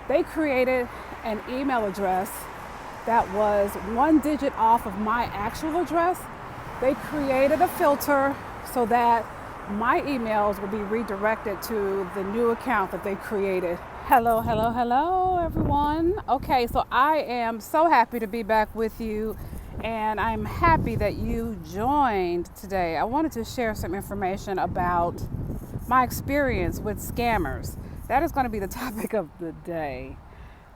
They created an email address that was one digit off of my actual address. They created a filter so that my emails will be redirected to the new account that they created. Hello, hello, hello, everyone. Okay, so I am so happy to be back with you, and I'm happy that you joined today. I wanted to share some information about my experience with scammers. That is going to be the topic of the day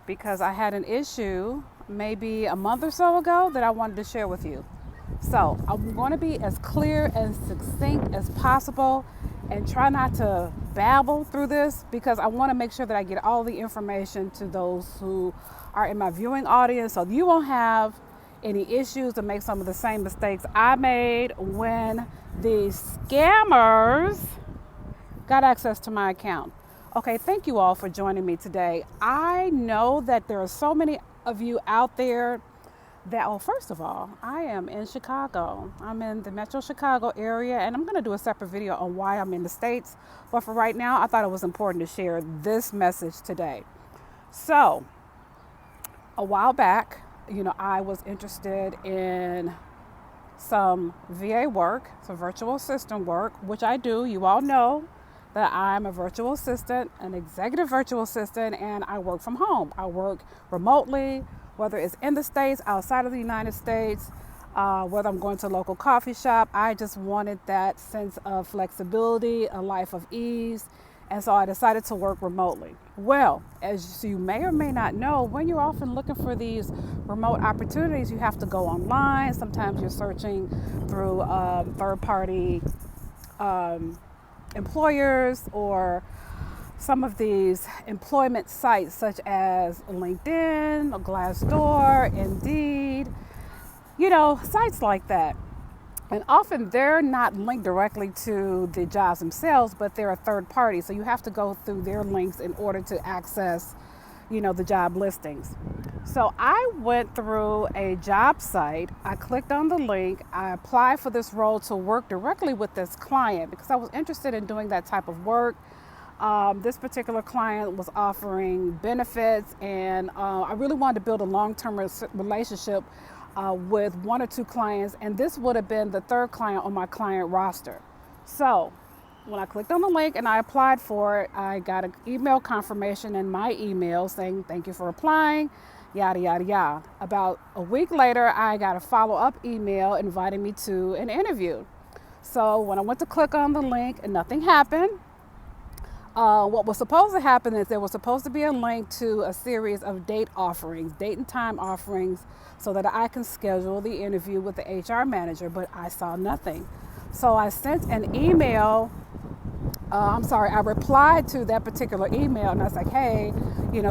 because I had an issue maybe a month or so ago that I wanted to share with you. So I'm going to be as clear and succinct as possible and try not to babble through this because I want to make sure that I get all the information to those who are in my viewing audience so you won't have any issues to make some of the same mistakes I made when the scammers got access to my account. Okay, thank you all for joining me today. I know that there are so many of you out there that, well, first of all, I am in Chicago. I'm in the Metro Chicago area, and I'm going to do a separate video on why I'm in the States. But for right now, I thought it was important to share this message today. So, a while back, I was interested in some VA work, some virtual assistant work, which I do. You all know that I'm a virtual assistant, an executive virtual assistant, and I work from home. I work remotely, whether it's in the States, outside of the United States, whether I'm going to a local coffee shop. I just wanted that sense of flexibility, a life of ease, and so I decided to work remotely. Well, as you may or may not know, when you're often looking for these remote opportunities, you have to go online. Sometimes you're searching through third-party employers or some of these employment sites such as LinkedIn, Glassdoor, Indeed, sites like that. And often they're not linked directly to the jobs themselves, but they're a third party. So you have to go through their links in order to access, the job listings. So I went through a job site. I clicked on the link. I applied for this role to work directly with this client because I was interested in doing that type of work. This particular client was offering benefits, and I really wanted to build a long-term relationship with one or two clients, and this would have been the third client on my client roster. So when I clicked on the link and I applied for it, I got an email confirmation in my email saying, "Thank you for applying," yada, yada, yada. About a week later, I got a follow-up email inviting me to an interview. So when I went to click on the link and nothing happened, what was supposed to happen is there was supposed to be a link to a series of date and time offerings, so that I can schedule the interview with the HR manager, but I saw nothing. So I sent an email, I replied to that particular email, and I was like, hey,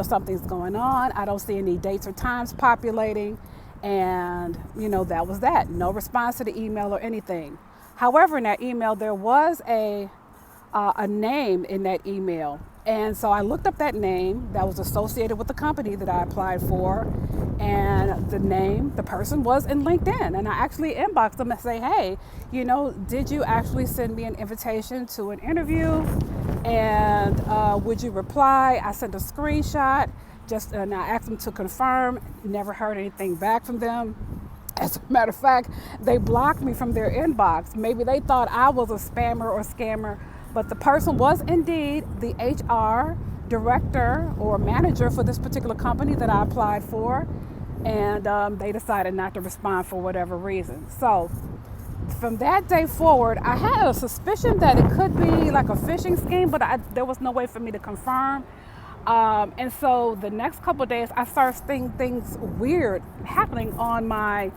something's going on. I don't see any dates or times populating. And, that was that. No response to the email or anything. However, in that email, there was a name in that email. And so I looked up that name that was associated with the company that I applied for, and the person was in LinkedIn. And I actually inboxed them and say, hey, did you actually send me an invitation to an interview? And would you reply? I sent a screenshot and I asked them to confirm. Never heard anything back from them. As a matter of fact, they blocked me from their inbox. Maybe they thought I was a spammer or scammer, but the person was indeed the HR director or manager for this particular company that I applied for, and they decided not to respond for whatever reason. So from that day forward, I had a suspicion that it could be like a phishing scheme, but there was no way for me to confirm. And so the next couple of days, I started seeing things weird happening on my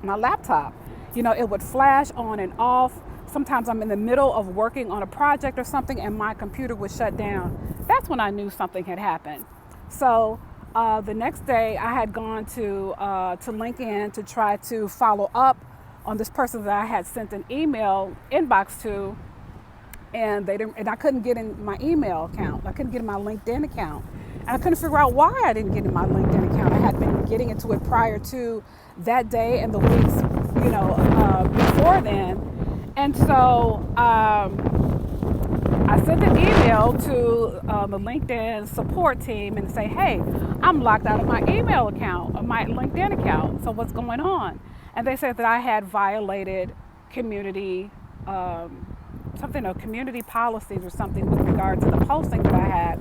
laptop. It would flash on and off. Sometimes I'm in the middle of working on a project or something and my computer would shut down. That's when I knew something had happened. So the next day I had gone to LinkedIn to try to follow up on this person that I had sent an email inbox to, and I couldn't get in my email account. I couldn't get in my LinkedIn account. And I couldn't figure out why I didn't get in my LinkedIn account. I had been getting into it prior to that day and the weeks, before then. And so I I sent an email to the LinkedIn support team and say, hey, I'm locked out of my email account, of my LinkedIn account. So what's going on? And they said that I had violated community, something of community policies or something with regard to the posting that I had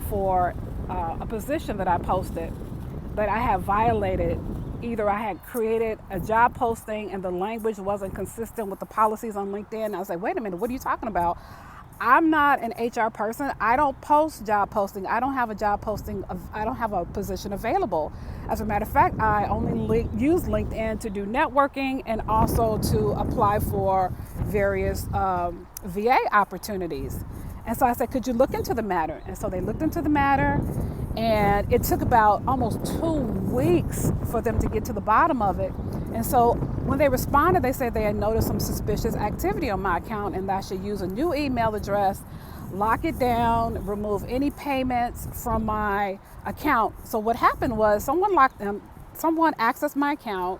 for a position that I posted, that I had violated. Either I had created a job posting and the language wasn't consistent with the policies on LinkedIn. And I was like, wait a minute, what are you talking about? I'm not an HR person. I don't post job posting. I don't have a job posting. I don't have a position available. As a matter of fact, I only use LinkedIn to do networking and also to apply for various VA opportunities. And so I said, could you look into the matter? And so they looked into the matter, and it took about almost 2 weeks for them to get to the bottom of it. And so when they responded, they said they had noticed some suspicious activity on my account and that I should use a new email address, lock it down, remove any payments from my account. So what happened was someone accessed my account.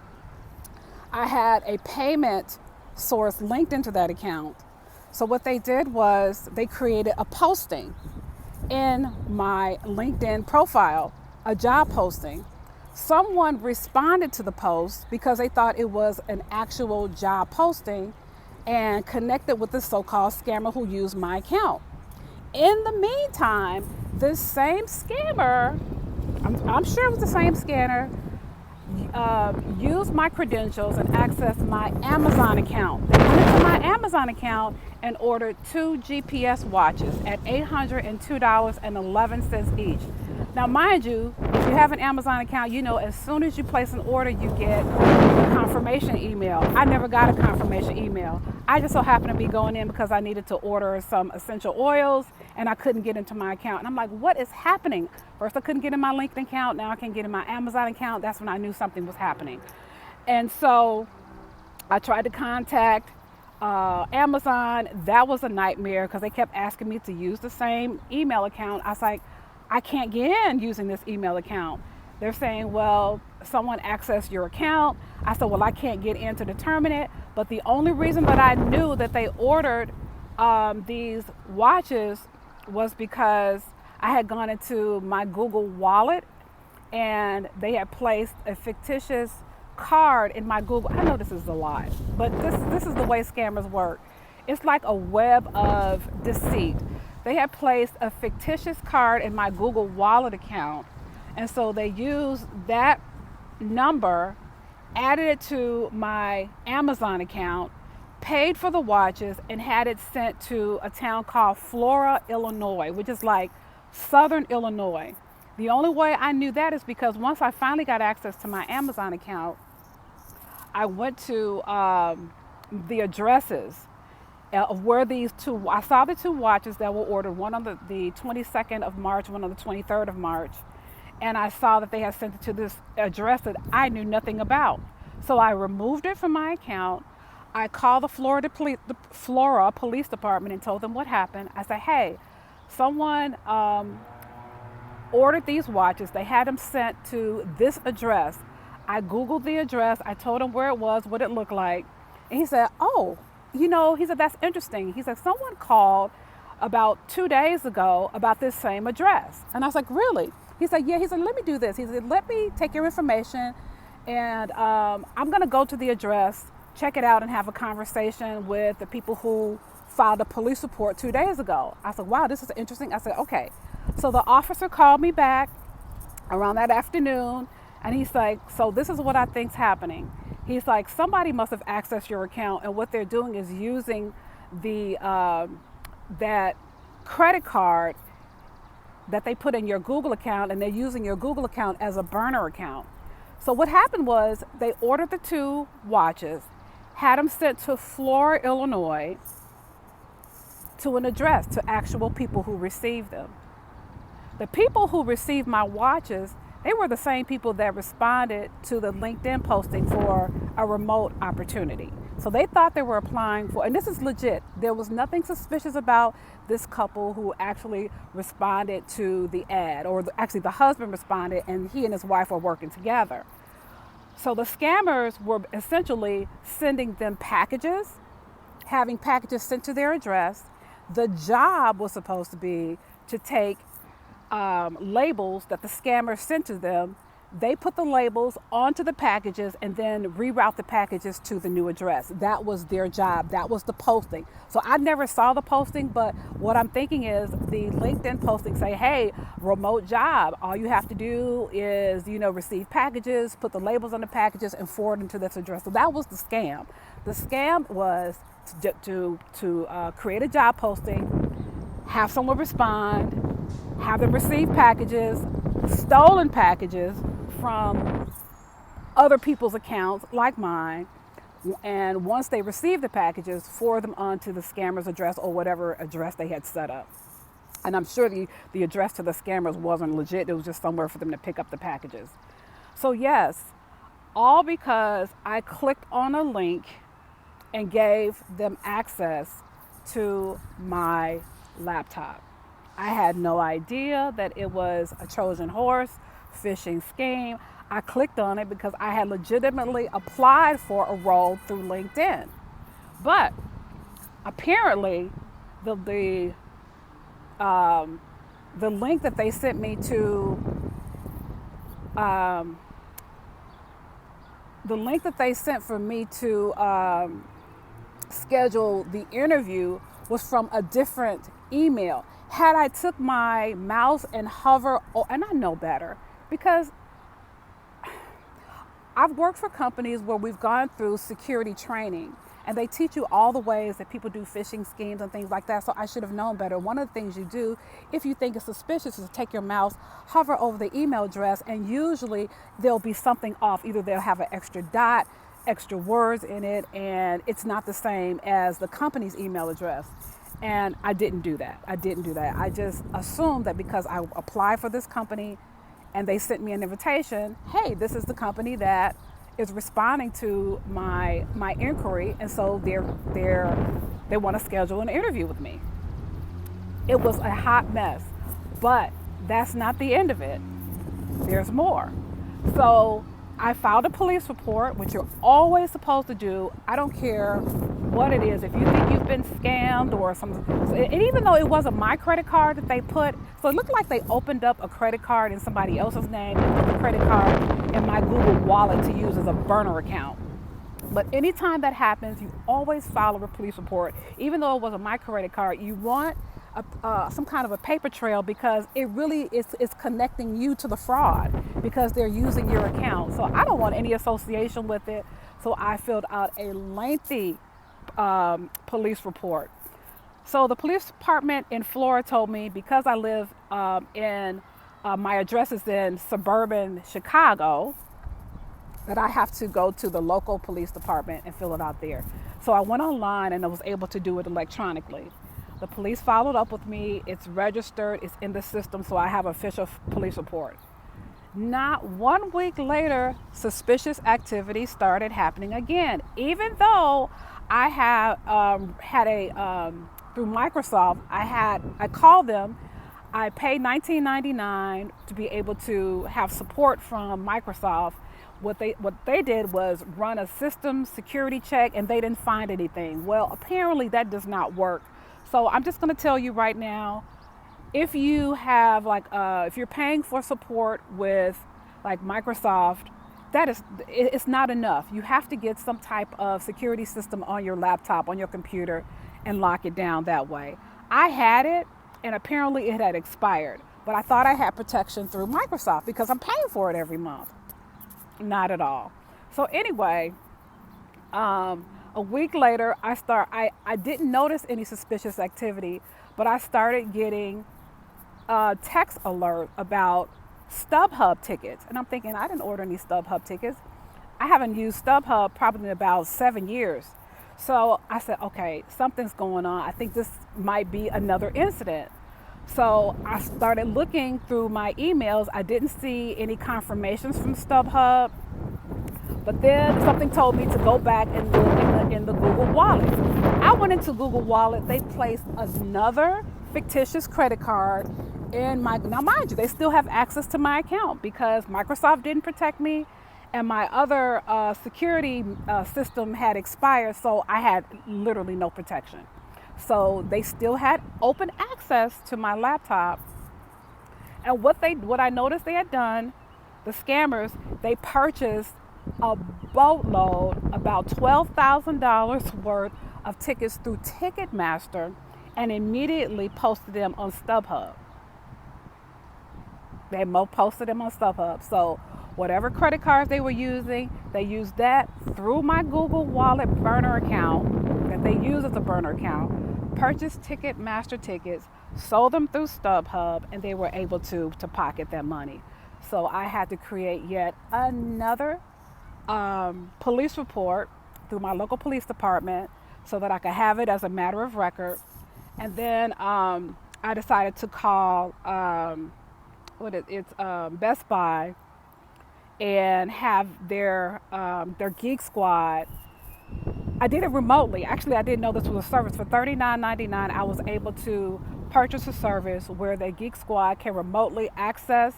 I had a payment source linked into that account. So what they did was they created a posting in my LinkedIn profile, a job posting. Someone responded to the post because they thought it was an actual job posting and connected with the so-called scammer who used my account. In the meantime, this same scammer, I'm sure it was the same scammer, used my credentials and accessed my Amazon account. They went into my Amazon account and ordered 2 GPS watches at $802.11 each. Now, mind you, if you have an Amazon account, you know as soon as you place an order, you get a confirmation email. I never got a confirmation email. I just so happened to be going in because I needed to order some essential oils and I couldn't get into my account. And I'm like, what is happening? First, I couldn't get in my LinkedIn account. Now I can get in my Amazon account. That's when I knew something was happening. And so I tried to contact Amazon. That was a nightmare because they kept asking me to use the same email account. I was like, I can't get in using this email account. They're saying, well, someone accessed your account. I said, well, I can't get in to determine it. But the only reason that I knew that they ordered these watches was because I had gone into my Google Wallet and they had placed a fictitious card in my Google. I know this is a lie, but this is the way scammers work. It's like a web of deceit. They had placed a fictitious card in my Google Wallet account. And so they used that number, added it to my Amazon account, paid for the watches, and had it sent to a town called Flora, Illinois, which is like southern Illinois. The only way I knew that is because once I finally got access to my Amazon account, I went to the addresses of where I saw the 2 watches that were ordered, one on the 22nd of March, one on the 23rd of March. And I saw that they had sent it to this address that I knew nothing about. So I removed it from my account. I called the Flora Police Department and told them what happened. I said, hey, someone ordered these watches. They had them sent to this address. I Googled the address. I told him where it was, what it looked like. And he said, oh, he said, that's interesting. He said, someone called about 2 days ago about this same address. And I was like, really? He said, yeah. He said, let me do this. He said, let me take your information and I'm going to go to the address, check it out, and have a conversation with the people who filed a police report 2 days ago. I said, wow, this is interesting. I said, okay. So the officer called me back around that afternoon, and he's like, so this is what I think's happening. He's like, somebody must have accessed your account, and what they're doing is using that credit card that they put in your Google account, and they're using your Google account as a burner account. So what happened was they ordered the 2 watches, had them sent to Flora, Illinois, to an address, to actual people who received them. The people who received my watches, they were the same people that responded to the LinkedIn posting for a remote opportunity. So they thought they were applying for, and this is legit, there was nothing suspicious about this couple who actually responded to the ad, or actually the husband responded and he and his wife were working together. So the scammers were essentially sending them packages, having packages sent to their address. The job was supposed to be to take labels that the scammers sent to them. They put the labels onto the packages and then reroute the packages to the new address. That was their job. That was the posting. So I never saw the posting, but what I'm thinking is the LinkedIn posting say, hey, remote job. All you have to do is, receive packages, put the labels on the packages and forward them to this address. So that was the scam. The scam was to create a job posting, have someone respond, have them receive packages, stolen packages from other people's accounts like mine, and once they receive the packages, forward them onto the scammer's address or whatever address they had set up. And I'm sure the address to the scammers wasn't legit. It was just somewhere for them to pick up the packages. So yes, all because I clicked on a link and gave them access to my laptop. I had no idea that it was a Trojan horse phishing scheme. I clicked on it because I had legitimately applied for a role through LinkedIn. But apparently the link that they sent me to the link that they sent for me to schedule the interview was from a different email. Had I took my mouse and hover, and I know better because I've worked for companies where we've gone through security training and they teach you all the ways that people do phishing schemes and things like that. So I should have known better. One of the things you do if you think it's suspicious is to take your mouse, hover over the email address, and usually there'll be something off. Either they'll have an extra dot, extra words in it, and it's not the same as the company's email address. And I didn't do that. I just assumed that because I applied for this company and they sent me an invitation, hey, this is the company that is responding to my inquiry, and so they want to schedule an interview with me. It was a hot mess, but that's not the end of it. There's more. So I filed a police report, which you're always supposed to do. I don't care what it is. If you think you've been scammed or something, and even though it wasn't my credit card that they put, so it looked like they opened up a credit card in somebody else's name and put the credit card in my Google Wallet to use as a burner account. But anytime that happens, you always file a police report. Even though it wasn't my credit card, you want some kind of a paper trail because it really is connecting you to the fraud because they're using your account. So I don't want any association with it. So I filled out a lengthy police report. So the police department in Florida told me because I live my address is in suburban Chicago, that I have to go to the local police department and fill it out there. So I went online and I was able to do it electronically. The police followed up with me. It's registered. It's in the system. So I have official police report. Not 1 week later, suspicious activity started happening again. Even though I have through Microsoft, I called them. I paid $19.99 to be able to have support from Microsoft. What they did was run a system security check and they didn't find anything. Well, apparently that does not work. So I'm just going to tell you right now, if you have if you're paying for support with like Microsoft, it's not enough. You have to get some type of security system on your laptop, on your computer, and lock it down that way. I had it, and apparently it had expired. But I thought I had protection through Microsoft because I'm paying for it every month. Not at all. So anyway, a week later, I didn't notice any suspicious activity, but I started getting text alert about StubHub tickets. And I'm thinking, I didn't order any StubHub tickets. I haven't used StubHub probably in about 7 years. So I said, okay, something's going on. I think this might be another incident. So I started looking through my emails. I didn't see any confirmations from StubHub. But then something told me to go back and look in the Google Wallet. I went into Google Wallet. They placed another fictitious credit card in my, now mind you, they still have access to my account because Microsoft didn't protect me and my other security system had expired. So I had literally no protection. So they still had open access to my laptop. And what I noticed they had done, the scammers, they purchased a boatload, about $12,000 worth of tickets through Ticketmaster, and immediately posted them on StubHub. They posted them on StubHub. So whatever credit cards they were using, they used that through my Google Wallet burner account that they use as a burner account, purchased Ticketmaster tickets, sold them through StubHub, and they were able to pocket that money. So I had to create yet another police report through my local police department so that I could have it as a matter of record. And then I decided to call Best Buy and have their Geek Squad. I did it remotely. Actually, I didn't know this was a service. For $39.99, I was able to purchase a service where the Geek Squad can remotely access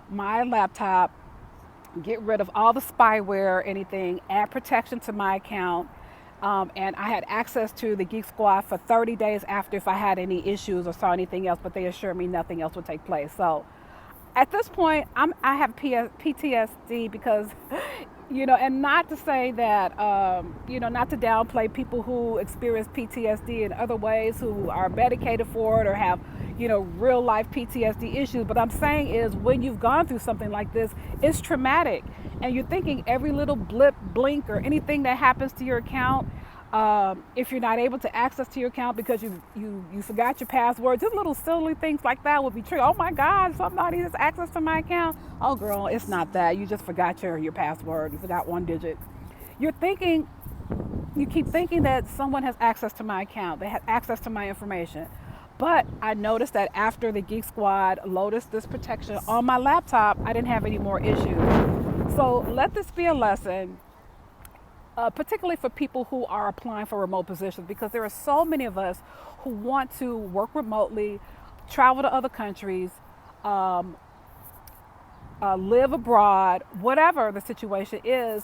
my laptop, get rid of all the spyware, anything, add protection to my account. And I had access to the Geek Squad for 30 days after if I had any issues or saw anything else, but they assured me nothing else would take place. So at this point, I have PTSD because, and not to say that, not to downplay people who experience PTSD in other ways, who are medicated for it or have, real life PTSD issues. But I'm saying is when you've gone through something like this, it's traumatic. And you're thinking every little blip, blink, or anything that happens to your account, if you're not able to access to your account because you forgot your password, just little silly things like that would be true. Oh my God, somebody has access to my account. Oh girl, it's not that. You just forgot your password. You forgot one digit. You keep thinking that someone has access to my account. They have access to my information. But I noticed that after the Geek Squad loaded this protection on my laptop, I didn't have any more issues. So let this be a lesson. Particularly for people who are applying for remote positions, because there are so many of us who want to work remotely, travel to other countries, live abroad, whatever the situation is.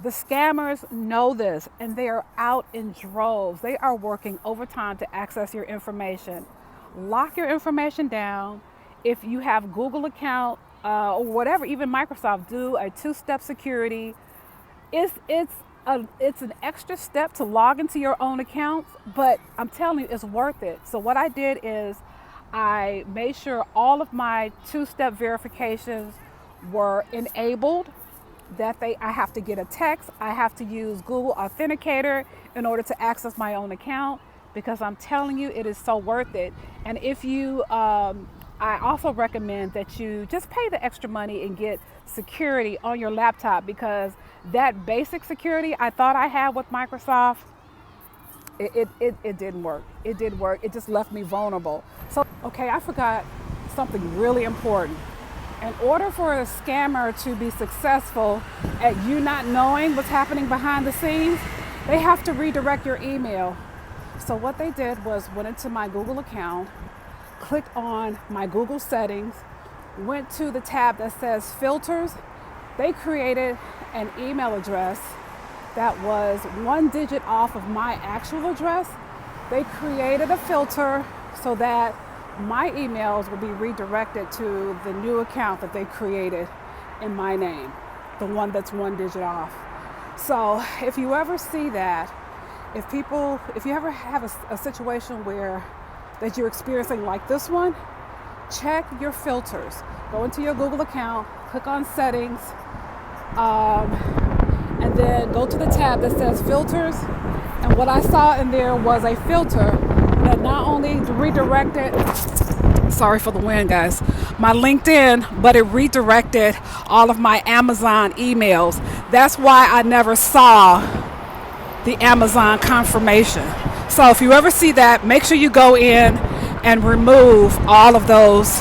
The scammers know this, and they are out in droves. They are working overtime to access your information. Lock your information down. If you have Google account or whatever, even Microsoft, do a two-step security. It's an extra step to log into your own accounts, but I'm telling you, it's worth it. So what I did is I made sure all of my two-step verifications were enabled, that I have to get a text, I have to use Google Authenticator in order to access my own account, because I'm telling you, it is so worth it. And if you, I also recommend that you just pay the extra money and get security on your laptop, because that basic security I thought I had with Microsoft, it didn't work. It did work. It just left me vulnerable. So, okay, I forgot something really important. In order for a scammer to be successful at you not knowing what's happening behind the scenes, they have to redirect your email. So what they did was went into my Google account, clicked on my Google settings, went to the tab that says filters. They created an email address that was one digit off of my actual address. They created a filter so that my emails will be redirected to the new account that they created in my name, the one that's one digit off. So if you ever see that, if you ever have a situation where that you're experiencing like this one, check your filters. Go into your Google account, click on settings, and then go to the tab that says filters. And what I saw in there was a filter that not only redirected, sorry for the wind guys, my LinkedIn, but it redirected all of my Amazon emails. That's why I never saw the Amazon confirmation. So if you ever see that, make sure you go in and remove all of those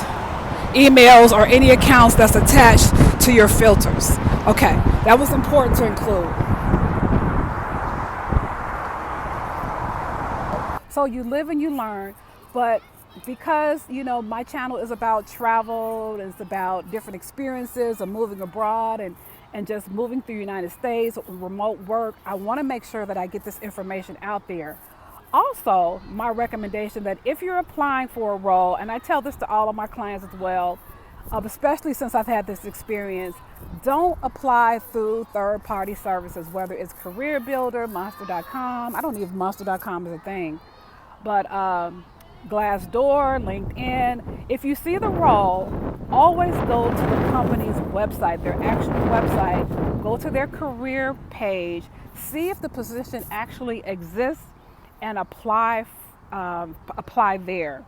emails or any accounts that's attached to your filters. Okay, that was important to include. So you live and you learn, but because, my channel is about travel, and it's about different experiences of moving abroad and just moving through the United States, remote work, I want to make sure that I get this information out there. Also, my recommendation that if you're applying for a role, and I tell this to all of my clients as well, especially since I've had this experience, don't apply through third party services, whether it's Career Builder, Monster.com. I don't know if Monster.com is a thing, but Glassdoor, LinkedIn. If you see the role, always go to the company's website, their actual website, go to their career page, see if the position actually exists, and apply there.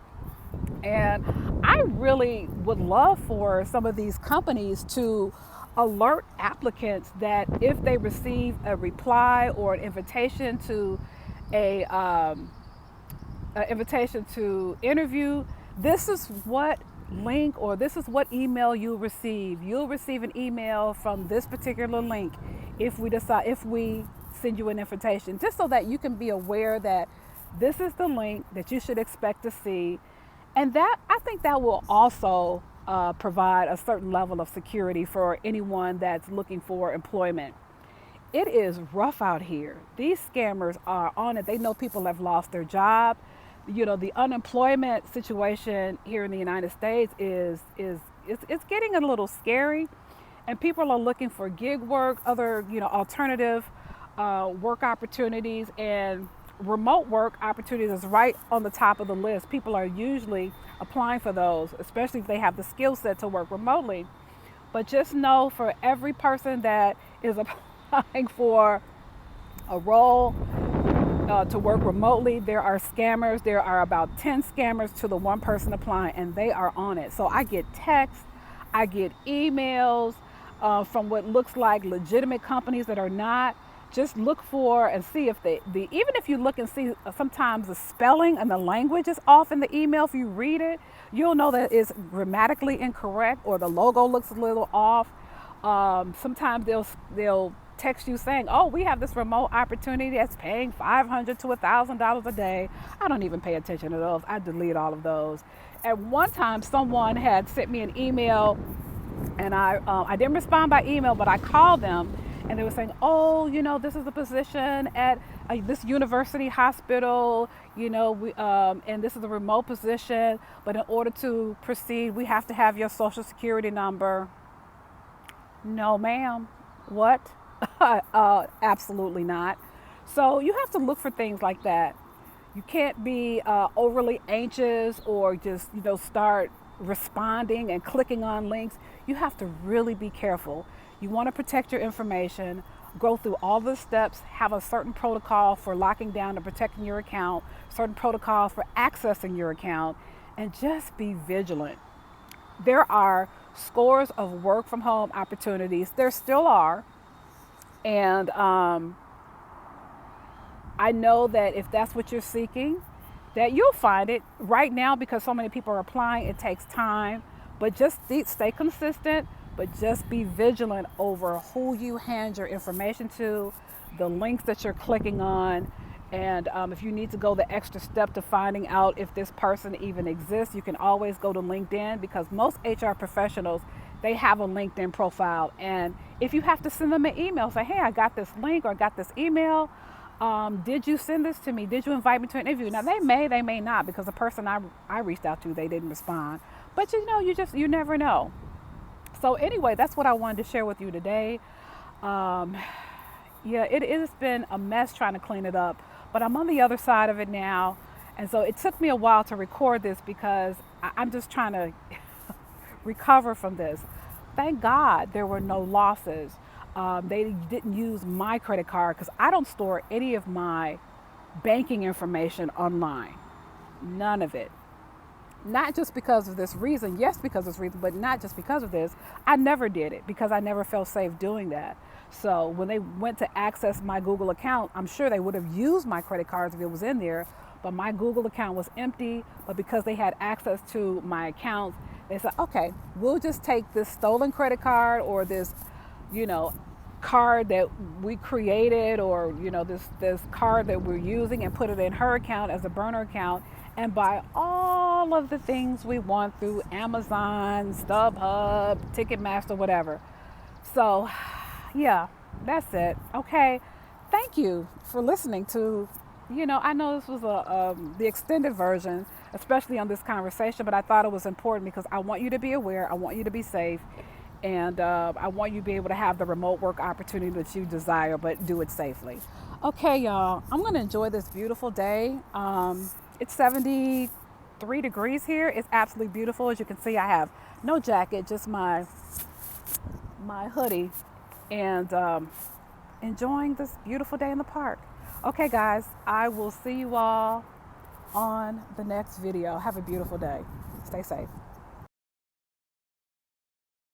And I really would love for some of these companies to alert applicants that if they receive a reply or an invitation to a invitation to interview, this is what link or this is what email you'll receive. You'll receive an email from this particular link if we send you an invitation, just so that you can be aware that this is the link that you should expect to see. And that, I think that will also provide a certain level of security for anyone that's looking for employment. It is rough out here. These scammers are on it. They know people have lost their job. You know, the unemployment situation here in the United States is it's getting a little scary, and people are looking for gig work, other, alternative work opportunities, and remote work opportunities is right on the top of the list. People are usually applying for those, especially if they have the skill set to work remotely. But just know, for every person that is applying for a role to work remotely, there are scammers. There are about 10 scammers to the one person applying, and they are on it. So I get texts, I get emails from what looks like legitimate companies that are not. Just look for and see if even if you look and see, sometimes the spelling and the language is off in the email. If you read it, you'll know that it's grammatically incorrect, or the logo looks a little off. Sometimes they'll text you saying, "Oh, we have this remote opportunity that's paying $500 to $1,000 a day." I don't even pay attention to those. I delete all of those. At one time, someone had sent me an email, and I didn't respond by email, but I called them. And they were saying, "Oh, this is a position at this university hospital, and this is a remote position. But in order to proceed, we have to have your social security number." No, ma'am. What? Absolutely not. So you have to look for things like that. You can't be overly anxious or just, start responding and clicking on links. You have to really be careful. You want to protect your information, go through all the steps, have a certain protocol for locking down and protecting your account, certain protocols for accessing your account, and just be vigilant. There are scores of work from home opportunities. There still are. And I know that if that's what you're seeking, that you'll find it. Right now, because so many people are applying, it takes time. But just stay consistent. But just be vigilant over who you hand your information to, the links that you're clicking on. And if you need to go the extra step to finding out if this person even exists, you can always go to LinkedIn, because most HR professionals, they have a LinkedIn profile. And if you have to send them an email, say, "Hey, I got this link or I got this email. Did you send this to me? Did you invite me to an interview?" Now, they may not, because the person I reached out to, they didn't respond. But you never know. So anyway, that's what I wanted to share with you today. It has been a mess trying to clean it up, but I'm on the other side of it now. And so it took me a while to record this, because I'm just trying to recover from this. Thank God there were no losses. They didn't use my credit card, because I don't store any of my banking information online. None of it. Not just because of this reason, yes, because of this reason, but not just because of this. I never did it, because I never felt safe doing that. So when they went to access my Google account, I'm sure they would have used my credit cards if it was in there, but my Google account was empty. But because they had access to my accounts, they said, "Okay, we'll just take this stolen credit card, or this, card that we created, or, this card that we're using, and put it in her account as a burner account, and buy all of the things we want through Amazon, StubHub, Ticketmaster, whatever." So, yeah, that's it. Okay. Thank you for listening to I know this was the extended version, especially on this conversation, but I thought it was important because I want you to be aware, I want you to be safe, and I want you to be able to have the remote work opportunity that you desire, but do it safely. Okay, y'all, I'm going to enjoy this beautiful day. It's 73 degrees here. It's absolutely beautiful. As you can see, I have no jacket, just my hoodie, and enjoying this beautiful day in the park. Okay, guys, I will see you all on the next video. Have a beautiful day. Stay safe.